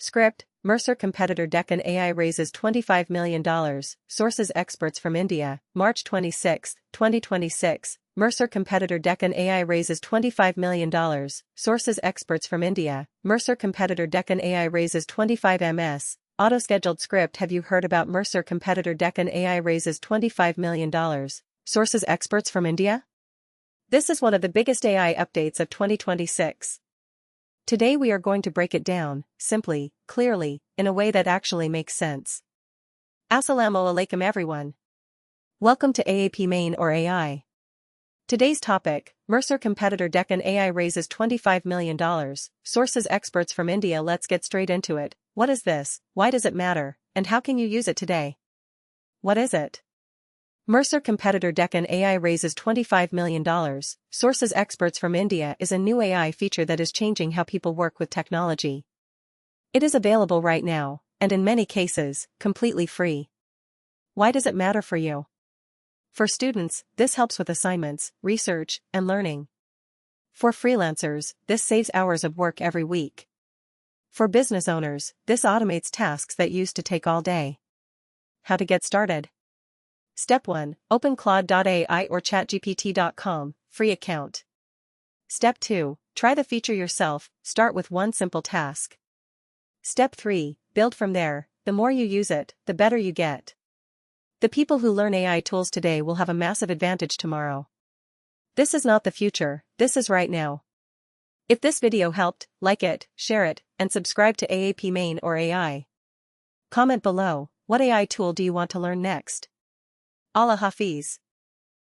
Script, Mercor competitor Deccan AI raises $25 million, sources experts from India, March 26, 2026. Mercor competitor Deccan AI raises $25 million, sources experts from India. Mercor competitor Deccan AI raises 25 ms. Auto-scheduled script. Have you heard about Mercor competitor Deccan AI raises $25 million, sources experts from India? This is one of the biggest AI updates of 2026. Today we are going to break it down, simply, clearly, in a way that actually makes sense. Assalamu alaikum everyone. Welcome to AAP Mein or AI. Today's topic, Mercor competitor Deccan AI raises $25 million, sources experts from India. Let's get straight into it. What is this, why does it matter, and how can you use it today? What is it? Mercor competitor Deccan AI raises $25 million, sources experts from India is a new AI feature that is changing how people work with technology. It is available right now, and in many cases, completely free. Why does it matter for you? For students, this helps with assignments, research, and learning. For freelancers, this saves hours of work every week. For business owners, this automates tasks that used to take all day. How to get started? Step 1. Open Claude.ai or ChatGPT.com, free account. Step 2. Try the feature yourself, start with one simple task. Step 3. Build from there, the more you use it, the better you get. The people who learn AI tools today will have a massive advantage tomorrow. This is not the future, this is right now. If this video helped, like it, share it, and subscribe to AAP Mein or AI. Comment below, what AI tool do you want to learn next? Allah Hafiz.